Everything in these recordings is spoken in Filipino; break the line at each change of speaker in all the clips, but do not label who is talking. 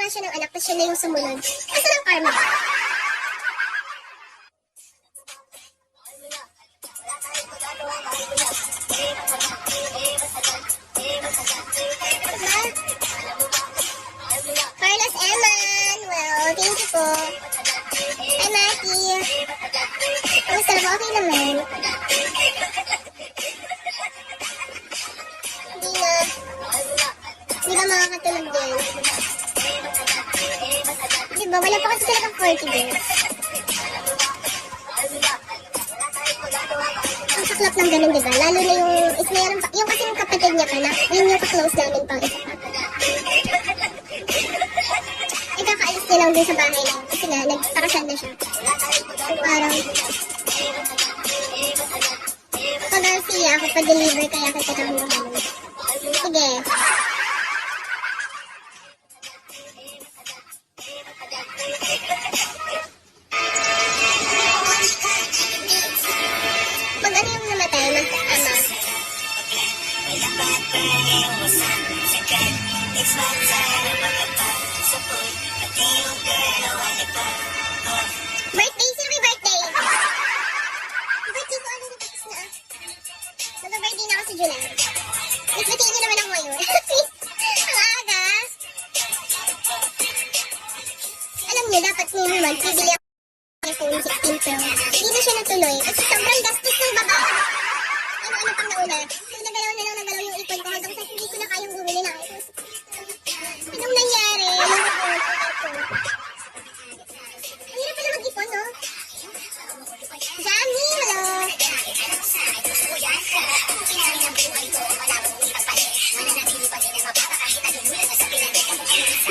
nga siya ng anak, tapos siya na yung sumunod. Asa ng karma? Carlos Eman, well, thank you po. Hi, Maki. Kamusta na ba? Okay naman. Hindi ba makakatulog din? Diba, wala pa kasi talagang 40 days. Ang saklap ng ganun, diba? Lalo na yung kasi yung kapatid niya pala, yun yung ka-close namin pang isa pa. Ikakaalis niya lang din sa bahay lang kasi nga, nagpakasal na siya. So, parang, pag-Garcia, ako pa-deliver kaya kita kami naman. Sige. Pag ano yung namatay, ama. Birthday? Sino may birthday? Birthday ko ano na-text na. Mag-birthday na ako sa July. Nagbatiin niyo naman ako ngayon. Ang aga. Alam niyo, dapat ngayon naman, bibili ako ng iPhone 16 Pro. Hindi na siya natuloy. Kasi sobrang gastos ng baba. Ano pang nauna. So, nagalaw yung ipon ko hanggang sa hindi ko na kayang bumili ng iPhone 16. Anong nangyari? Ang hirap pala mag-ipon, no? Jamie, hello!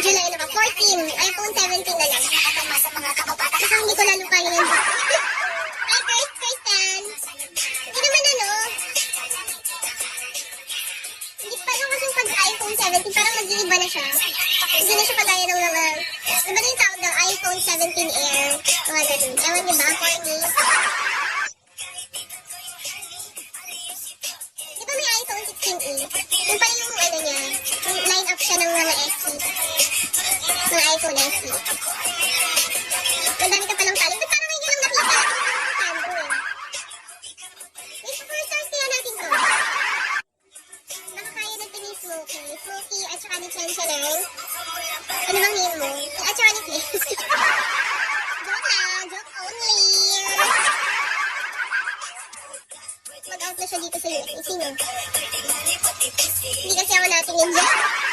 July na ba? 14. iPhone 17 na lang. Baka hindi ko lalo kaya yun. Hi, Kirsten! Hindi naman ano. Hindi pa lang kasing pag-iPhone 17. Parang mag-iiba na siya. Hindi na siya kagaya ng mga... Diba na yung tawag ng iPhone 17 Air? Mga ganun. Ewan niyo ba? For me. Diba may iPhone 16e? Yung pa yung ano niya. Yung line up siya ng mga SE. Mga iPhone SE. Madami ka palang tali. Ba't parang ngayon lang nakita? Tabo eh. Wait, first stars kaya natin to. Nakakaya natin ni Smokey. Smokey at saka ni Chanchalang. Ano bang name mo? At saka ni Clay. Joke lang. Joke only. Mag-out na siya dito sa US. Sino? Hindi kasi ako natin yun dyan.